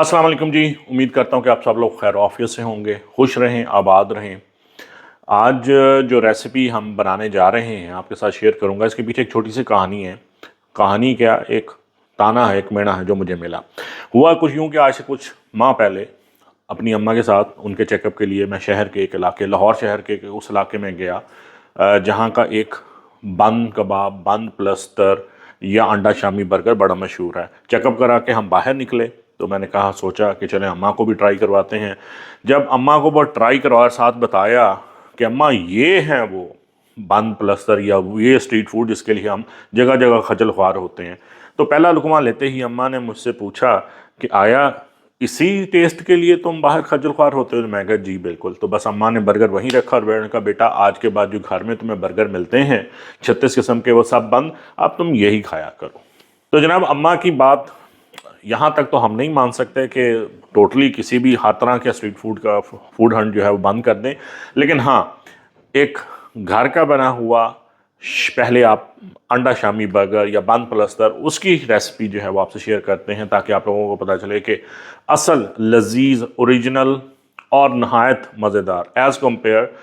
अस्सलाम वालेकुम जी। उम्मीद करता हूँ कि आप सब लोग खैर आफियत से होंगे, खुश रहें, आबाद रहें। आज जो रेसिपी हम बनाने जा रहे हैं आपके साथ शेयर करूँगा, इसके पीछे एक छोटी सी कहानी है। कहानी क्या, एक ताना है, एक मेना है जो मुझे मिला। हुआ कुछ यूँ कि आज से कुछ माह पहले अपनी अम्मा के साथ उनके चेकअप के लिए मैं शहर के एक इलाके, लाहौर शहर के उस इलाके में गया जहाँ का एक बन कबाब, बन प्लस्तर या अंडा शामी बर्गर बड़ा मशहूर है। चेकअप करा के हम बाहर निकले तो मैंने कहा, सोचा कि चलें अम्मा को भी ट्राई करवाते हैं। जब अम्मा को वो ट्राई करवा साथ बताया कि अम्मा ये हैं वो बन प्लस्तर या ये स्ट्रीट फूड जिसके लिए हम जगह जगह खजल ख्वार होते हैं, तो पहला लुकमा लेते ही अम्मा ने मुझसे पूछा कि आया इसी टेस्ट के लिए तुम बाहर खज्जल ख्वार होते हो? मैं कहा जी बिल्कुल। तो बस अम्मा ने बर्गर वहीं रखा और मैंने कहा, बेटा आज के बाद जो घर में तुम्हें बर्गर मिलते हैं 36 किस्म के, वो सब बंद, अब तुम यही खाया करो। तो जनाब अम्मा की बात यहाँ तक तो हम नहीं मान सकते कि टोटली किसी भी हर तरह के स्ट्रीट फूड का फूड हंट जो है वो बंद कर दें, लेकिन हाँ, एक घर का बना हुआ पहले आप अंडा शामी बर्गर या बन प्लस्तर उसकी रेसिपी जो है वो आपसे शेयर करते हैं, ताकि आप लोगों को पता चले कि असल लजीज ओरिजिनल और नहायत मज़ेदार as compare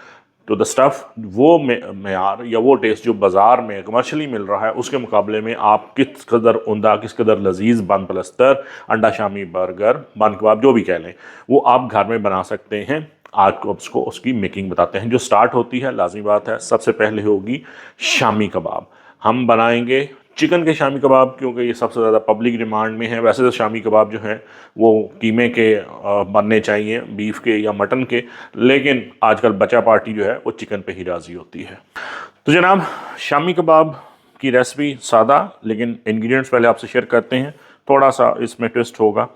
to the stuff वो मेयार या वो टेस्ट जो बाज़ार में कमर्शली मिल रहा है उसके मुकाबले में आप किस कदर उमदा, किस कदर लजीज बन प्लस्तर, अंडा शामी बर्गर, बन कबाब जो भी कह लें, वो आप घर में बना सकते हैं। आज को उसको उसकी मेकिंग बताते हैं। जो स्टार्ट होती है, लाजमी बात है, सबसे पहले होगी शामी कबाब। हम बनाएंगे चिकन के शामी कबाब क्योंकि ये सबसे ज़्यादा पब्लिक डिमांड में है। वैसे तो शामी कबाब जो हैं वो कीमे के बनने चाहिए, बीफ के या मटन के, लेकिन आजकल बचा पार्टी जो है वो चिकन पे ही राज़ी होती है। तो जनाब शामी कबाब की रेसिपी सादा, लेकिन इंग्रेडिएंट्स पहले आपसे शेयर करते हैं, थोड़ा सा इसमें ट्विस्ट होगा।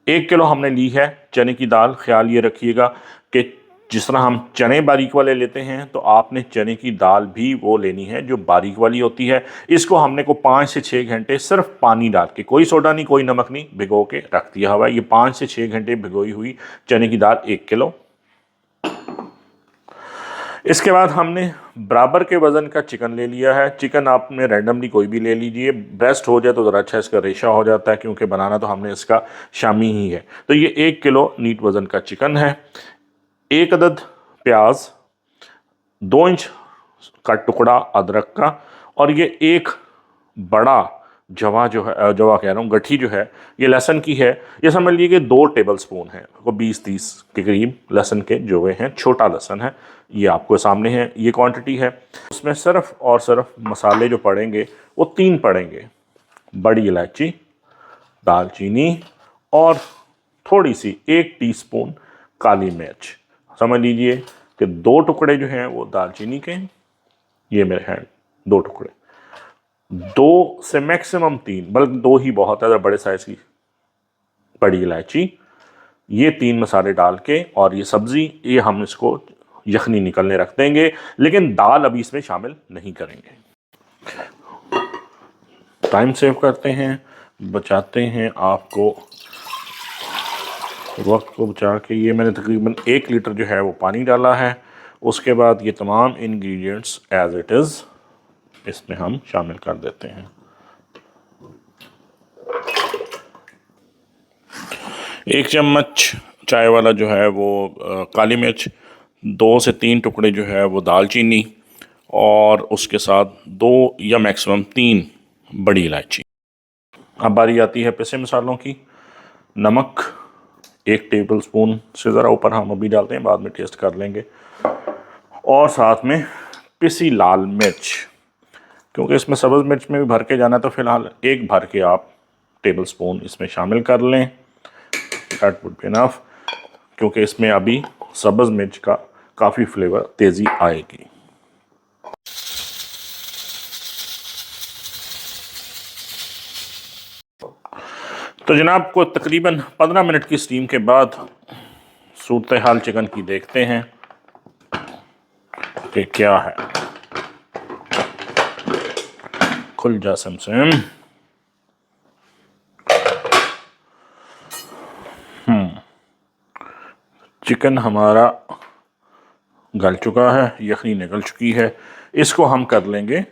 1 किलो हमने ली है चने की दाल। ख्याल ये रखिएगा कि जिस तरह हम चने बारीक वाले लेते हैं तो आपने चने की दाल भी वो लेनी है जो बारीक वाली होती है। इसको हमने को 5 से 6 घंटे सिर्फ पानी डाल के, कोई सोडा नहीं, कोई नमक नहीं, भिगो के रख दिया हुआ है। ये 5 से 6 घंटे भिगोई हुई चने की दाल 1 किलो। इसके बाद हमने बराबर के वज़न का चिकन ले लिया है। चिकन आपने रैंडमली कोई भी ले लीजिए, बेस्ट हो जाए तो ज़रा अच्छा इसका रेशा हो जाता है, क्योंकि बनाना तो हमने इसका शामी ही है। तो ये 1 किलो नीट वज़न का चिकन है। 1 अदद प्याज, 2 इंच का टुकड़ा अदरक का, और ये एक बड़ा जवा जो है, जवा कह रहा हूँ, गठी जो है ये लहसुन की है। ये समझ लीजिए कि 2 टेबल स्पून है, वो 20-30 के करीब लहसुन के जोवे हैं, छोटा लहसुन है। ये आपको सामने है, ये क्वांटिटी है। उसमें सिर्फ और सिर्फ मसाले जो पड़ेंगे वो 3 पड़ेंगे: बड़ी इलायची, दालचीनी और थोड़ी सी 1 टीस्पून काली मिर्च। समझ लीजिए कि 2 टुकड़े जो हैं वो दालचीनी के, ये मेरे हैं 2 टुकड़े, 2 से मैक्सिमम 3, बल्कि 2 ही बहुत है, बड़े साइज की बड़ी इलायची। ये 3 मसाले डाल के और ये सब्ज़ी, ये हम इसको यखनी निकलने रख देंगे, लेकिन दाल अभी इसमें शामिल नहीं करेंगे। टाइम सेव करते हैं, बचाते हैं आपको वक्त को बचा के। ये मैंने तकरीबन 1 लीटर जो है वो पानी डाला है। उसके बाद ये तमाम इंग्रेडिएंट्स एज इट इज़ इसमें हम शामिल कर देते हैं। 1 चम्मच चाय वाला जो है वो काली मिर्च, 2 से 3 टुकड़े जो है वो दालचीनी, और उसके साथ 2 या मैक्सिमम 3 बड़ी इलायची। अब बारी आती है पिसे मसालों की। नमक 1 टेबल स्पून से ज़रा ऊपर हम अभी डालते हैं, बाद में टेस्ट कर लेंगे। और साथ में पिसी लाल मिर्च, क्योंकि इसमें सब्ज़ मिर्च में भी भर के जाना है, तो फ़िलहाल 1 भर के आप टेबल स्पून इसमें शामिल कर लें। दैट वुड बी इनफ, क्योंकि इसमें अभी सब्ज़ मिर्च का काफ़ी फ्लेवर तेज़ी आएगी। तो जनाब को तकरीबन 15 मिनट की स्टीम के बाद सूरत हाल चिकन की देखते हैं कि क्या है। खुल जा समसम। चिकन हमारा गल चुका है, यखनी निकल चुकी है। इसको हम कर लेंगे,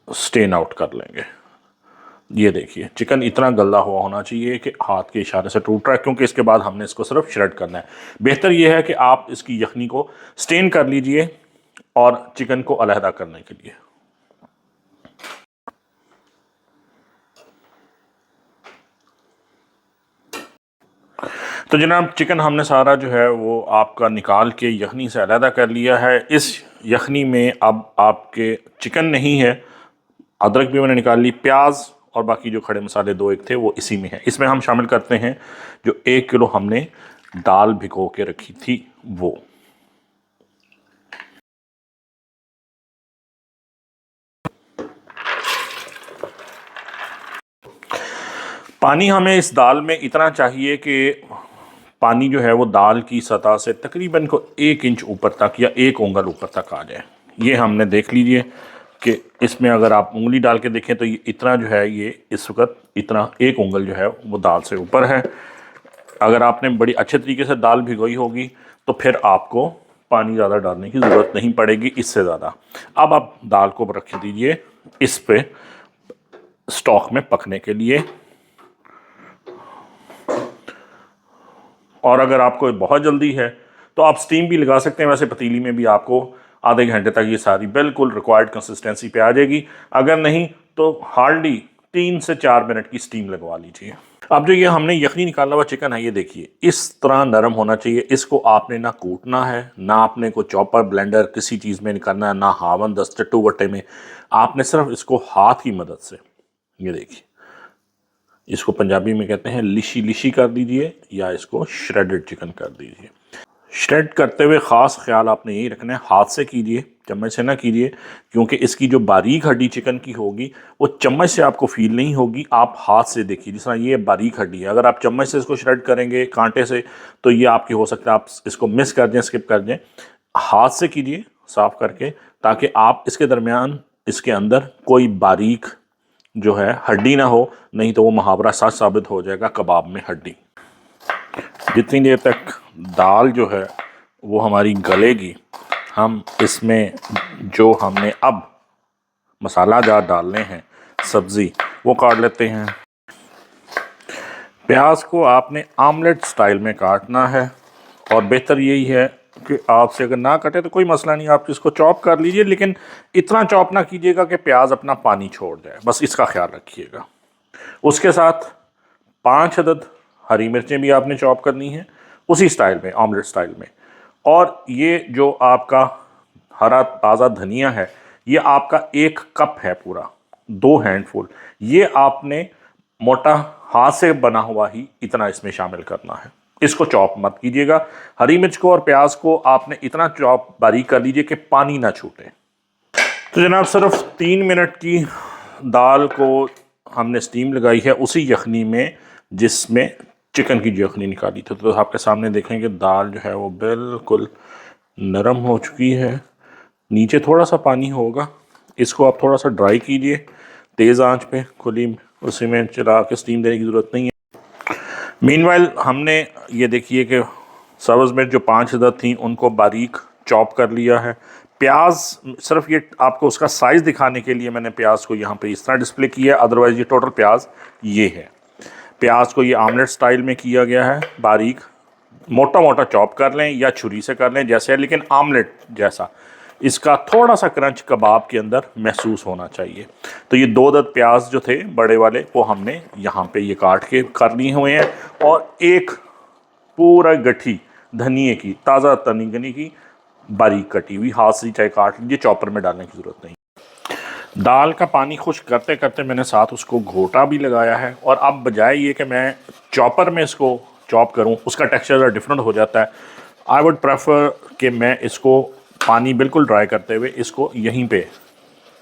स्टेन आउट कर लेंगे। ये देखिए चिकन इतना गला हुआ होना चाहिए कि हाथ के इशारे से टूट रहा है, क्योंकि इसके बाद हमने इसको सिर्फ श्रेड करना है। बेहतर यह है कि आप इसकी यखनी को स्टेन कर लीजिए और चिकन को अलहदा करने के लिए। तो जनाब चिकन हमने सारा जो है वो आपका निकाल के यखनी से अलहदा कर लिया है। इस यखनी में अब आपके चिकन नहीं है, अदरक भी मैंने निकाल ली, प्याज और बाकी जो खड़े मसाले दो एक थे वो इसी में है। इसमें हम शामिल करते हैं जो 1 किलो हमने दाल भिगो के रखी थी वो। पानी हमें इस दाल में इतना चाहिए कि पानी जो है वो दाल की सतह से तकरीबन को 1 इंच ऊपर तक या 1 उंगल ऊपर तक आ जाए। ये हमने देख लीजिए कि इसमें अगर आप उंगली डाल के देखें तो ये इतना जो है, ये इस वक्त इतना 1 उंगल जो है वो दाल से ऊपर है। अगर आपने बड़ी अच्छे तरीके से दाल भिगोई होगी तो फिर आपको पानी ज़्यादा डालने की ज़रूरत नहीं पड़ेगी इससे ज़्यादा। अब आप दाल को रख दीजिए इस पे स्टॉक में पकने के लिए। और अगर आपको बहुत जल्दी है तो आप स्टीम भी लगा सकते हैं। वैसे पतीली में भी आपको आधे घंटे तक ये सारी बिल्कुल रिक्वायर्ड कंसिस्टेंसी पे आ जाएगी। अगर नहीं तो हार्डली 3 से 4 मिनट की स्टीम लगवा लीजिए। अब जो ये हमने यखनी निकाला हुआ चिकन है, ये देखिए इस तरह नरम होना चाहिए। इसको आपने ना कूटना है, ना आपने को चॉपर ब्लेंडर किसी चीज़ में निकालना है, ना हावन दस्त चट्टू वट्टे में। आपने सिर्फ इसको हाथ की मदद से, ये देखिए, इसको पंजाबी में कहते हैं लिशी लिशी कर दीजिए या इसको श्रेडेड चिकन कर दीजिए। श्रेड करते हुए ख़ास ख्याल आपने यही रखना है, हाथ से कीजिए, चम्मच से ना कीजिए, क्योंकि इसकी जो बारीक हड्डी चिकन की होगी वो चम्मच से आपको फील नहीं होगी। आप हाथ से देखिए, जिस तरह ये बारीक हड्डी है, अगर आप चम्मच से इसको श्रेड करेंगे कांटे से तो ये आपकी हो सकता है आप इसको मिस कर दें, स्किप कर दें। हाथ से कीजिए साफ़ करके, ताकि आप इसके दरमियान इसके अंदर कोई बारीक जो है हड्डी ना हो, नहीं तो वो मुहावरा सच साबित हो जाएगा कबाब में हड्डी। जितनी देर तक दाल जो है वो हमारी गलेगी, हम इसमें जो हमने अब मसाला जार डालने हैं सब्ज़ी वो काट लेते हैं। प्याज को आपने आमलेट स्टाइल में काटना है, और बेहतर यही है कि आपसे अगर ना कटे तो कोई मसला नहीं, आप इसको चॉप कर लीजिए, लेकिन इतना चॉप ना कीजिएगा कि प्याज अपना पानी छोड़ जाए, बस इसका ख्याल रखिएगा। उसके साथ 5 अदद हरी मिर्चें भी आपने चॉप करनी है उसी स्टाइल में, ऑमलेट स्टाइल में। और ये जो आपका हरा ताज़ा धनिया है, ये आपका 1 कप है पूरा, 2 हैंडफुल। ये आपने मोटा हाथ से बना हुआ ही इतना इसमें शामिल करना है, इसको चॉप मत कीजिएगा। हरी मिर्च को और प्याज को आपने इतना चॉप बारीक कर लीजिए कि पानी ना छूटे। तो जनाब सिर्फ 3 मिनट की दाल को हमने स्टीम लगाई है उसी यखनी में जिसमें चिकन की यखनी निकाली थी। तो आपके सामने देखेंगे दाल जो है वो बिल्कुल नरम हो चुकी है, नीचे थोड़ा सा पानी होगा, इसको आप थोड़ा सा ड्राई कीजिए तेज़ आंच पे खुली, उसी में चला के स्टीम देने की ज़रूरत नहीं है। मीनवाइल हमने ये देखिए कि सब्ज़ मिर्च जो 5 अदद थी उनको बारीक चॉप कर लिया है। प्याज सिर्फ ये आपको उसका साइज़ दिखाने के लिए मैंने प्याज को यहाँ पे इस तरह डिस्प्ले किया है, अदरवाइज़ ये टोटल प्याज ये है। प्याज को ये आमलेट स्टाइल में किया गया है, बारीक मोटा मोटा चॉप कर लें या छुरी से कर लें जैसे है, लेकिन आमलेट जैसा इसका थोड़ा सा क्रंच कबाब के अंदर महसूस होना चाहिए। तो ये 2 अदद प्याज जो थे बड़े वाले वो हमने यहाँ पे ये काट के कर लिए हुए हैं, और एक पूरा गठी धनिए की, ताज़ा तनी की बारीक कटी हुई, हाथ से चाहे काट लीजिए, चॉपर में डालने की ज़रूरत नहीं। दाल का पानी खुश्क करते करते मैंने साथ उसको घोटा भी लगाया है, और अब बजाय ये कि मैं चॉपर में इसको चॉप करूं, उसका टेक्सचर डिफरेंट हो जाता है। आई वुड प्रेफर कि मैं इसको पानी बिल्कुल ड्राई करते हुए इसको यहीं पे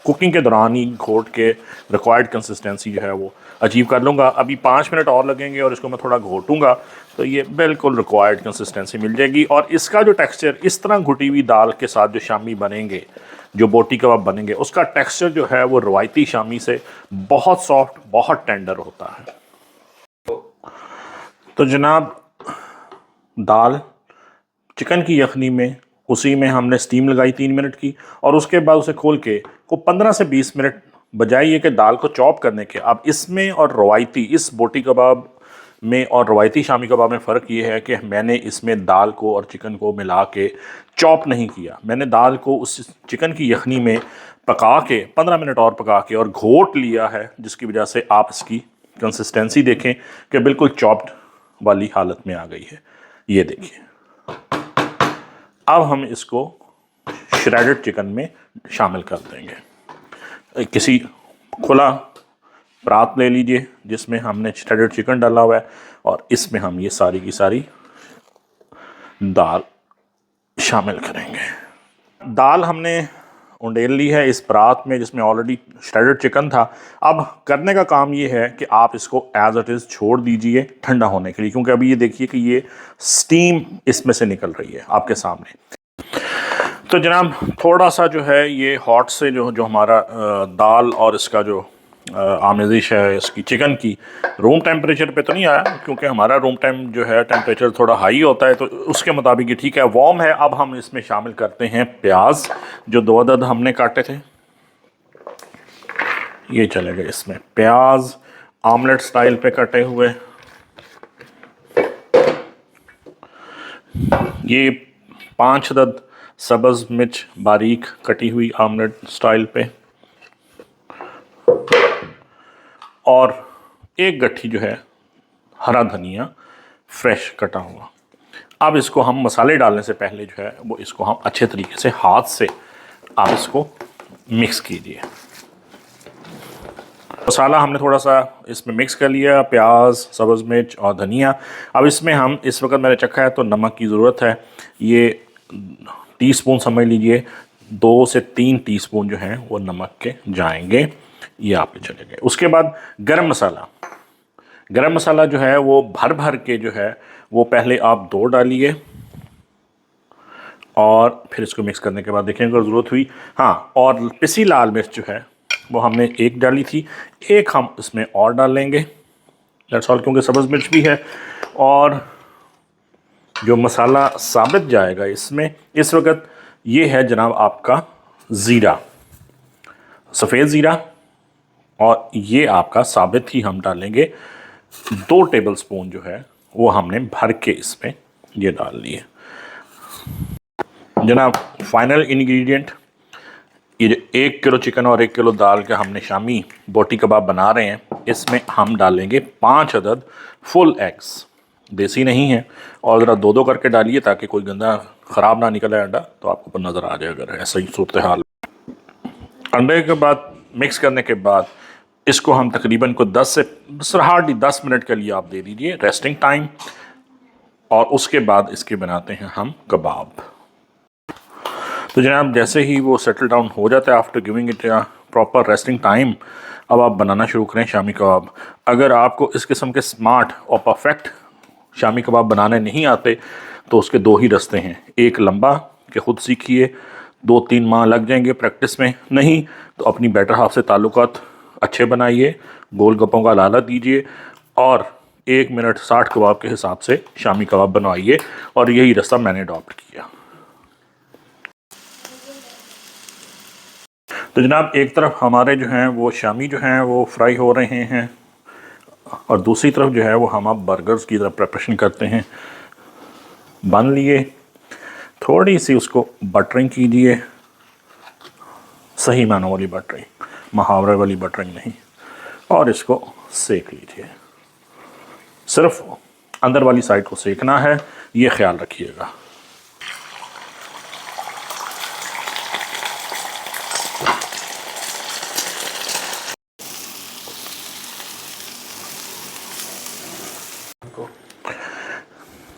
कुकिंग के दौरान ही घोट के रिक्वायर्ड कंसिस्टेंसी जो है वो अचीव कर लूँगा। अभी 5 मिनट और लगेंगे और इसको मैं थोड़ा घोटूँगा तो ये बिल्कुल रिक्वायर्ड कंसिस्टेंसी मिल जाएगी। और इसका जो टेक्सचर इस तरह घुटी हुई दाल के साथ जो शामी बनेंगे, जो बोटी कबाब बनेंगे, उसका टेक्सचर जो है वो रवायती शामी से बहुत सॉफ्ट, बहुत टेंडर होता है। तो जनाब दाल चिकन की यखनी में उसी में हमने स्टीम लगाई 3 मिनट की, और उसके बाद उसे खोल के को 15 से 20 मिनट बजाय ये कि दाल को चॉप करने के, अब इसमें और रवायती इस बोटी कबाब में और रवायती शामी कबाब में फ़र्क ये है कि मैंने इसमें दाल को और चिकन को मिला के चॉप नहीं किया। मैंने दाल को उस चिकन की यखनी में पका के 15 मिनट और पका के और घोट लिया है, जिसकी वजह से आप इसकी कंसिस्टेंसी देखें कि बिल्कुल चॉप्ड वाली हालत में आ गई है। ये देखिए, अब हम इसको श्रेडेड चिकन में शामिल कर देंगे। किसी खुला परात ले लीजिए जिसमें हमने श्रेडेड चिकन डाला हुआ है और इसमें हम ये सारी की सारी दाल शामिल करेंगे। दाल हमने उंडेल ली है इस परात में जिसमें ऑलरेडी श्रेडेड चिकन था। अब करने का काम ये है कि आप इसको एज इट इज़ छोड़ दीजिए ठंडा होने के लिए, क्योंकि अभी ये देखिए कि ये स्टीम इसमें से निकल रही है आपके सामने। तो जनाब थोड़ा सा जो है ये हॉट से जो हमारा दाल और इसका जो आमेज़िश है इसकी चिकन की, रूम टेम्परेचर पे तो नहीं आया, क्योंकि हमारा रूम टाइम जो है टेम्परेचर थोड़ा हाई होता है, तो उसके मुताबिक ये ठीक है, वार्म है। अब हम इसमें शामिल करते हैं प्याज, जो 2 अदद हमने काटे थे, ये चले गए इसमें। प्याज आमलेट स्टाइल पे कटे हुए, ये 5 अदद सब्ज़ मिर्च बारीक कटी हुई आमलेट स्टाइल पे, और 1 गट्ठी जो है हरा धनिया फ्रेश कटा हुआ। अब इसको हम मसाले डालने से पहले जो है वो इसको हम अच्छे तरीके से हाथ से आप इसको मिक्स कीजिए। मसाला हमने थोड़ा सा इसमें मिक्स कर लिया, प्याज, सब्ज़ मिर्च और धनिया। अब इसमें हम इस वक्त मैंने चखा है तो नमक की ज़रूरत है, ये टीस्पून समझ लीजिए, 2 से 3 टीस्पून जो हैं वो नमक के जाएंगे, ये आप चले गए। उसके बाद गरम मसाला जो है वो भर भर के जो है वो पहले आप 2 डालिए और फिर इसको मिक्स करने के बाद देखें अगर ज़रूरत हुई, हाँ, और पिसी लाल मिर्च जो है वो हमने 1 डाली थी, 1 हम इसमें और डाल लेंगे, दैट्स ऑल, क्योंकि सब्ज़ मिर्च भी है। और जो मसाला साबित जाएगा इसमें इस वक्त ये है जनाब आपका ज़ीरा, सफ़ेद ज़ीरा, और ये आपका साबित ही हम डालेंगे 2 टेबलस्पून जो है वो हमने भर के इसमें ये डाल लिए। जनाब फाइनल इंग्रेडिएंट, ये जो 1 किलो चिकन और 1 किलो दाल का हमने शामी बोटी कबाब बना रहे हैं, इसमें हम डालेंगे 5 अदद फुल एग्स, देसी नहीं है, और ज़रा 2-2 करके डालिए ताकि कोई गंदा ख़राब ना निकले अंडा, तो आपको ऊपर नज़र आ जाए अगर ऐसा ही सूरत हाल। अंडे के बाद मिक्स करने के बाद इसको हम तकरीबन को 10 से हार्डली 10 मिनट के लिए आप दे दीजिए रेस्टिंग टाइम, और उसके बाद इसके बनाते हैं हम कबाब। तो जनाब जैसे ही वो सेटल डाउन हो जाता है after giving it proper resting time, अब आप बनाना शुरू करें शामी कबाब। अगर आपको इस किस्म के स्मार्ट और परफेक्ट शामी कबाब बनाने नहीं आते तो उसके 2 ही रास्ते हैं, एक लंबा कि ख़ुद सीखिए, 2-3 माह लग जाएंगे प्रैक्टिस में, नहीं तो अपनी बेटर हाफ से ताल्लुकात अच्छे बनाइए, गोलगप्पों का लालच दीजिए और 1 मिनट 60 कबाब के हिसाब से शामी कबाब बनवाइए, और यही रास्ता मैंने अडॉप्ट किया। तो जनाब एक तरफ हमारे जो हैं वो शामी जो हैं वो फ्राई हो रहे हैं, और दूसरी तरफ जो है वो हम अब बर्गर्स की तरफ प्रिपरेशन करते हैं। बन लिए, थोड़ी सी उसको बटरिंग कीजिए, सही मानों वाली बटरिंग, मुहावरे वाली बटरिंग नहीं, और इसको सेक लीजिए। सिर्फ अंदर वाली साइड को सेकना है, ये ख्याल रखिएगा।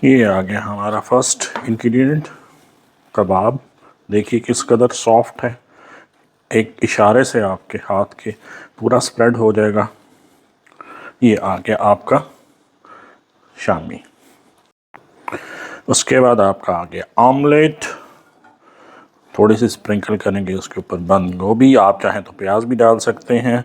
ये आ गया हमारा फर्स्ट इंग्रेडिएंट कबाब, देखिए किस कदर सॉफ्ट है, एक इशारे से आपके हाथ के पूरा स्प्रेड हो जाएगा। ये आ गया आपका शामी। उसके बाद आपका आ गया ऑमलेट, थोड़ी सी स्प्रिंकल करेंगे उसके ऊपर बंद गोभी, आप चाहें तो प्याज भी डाल सकते हैं।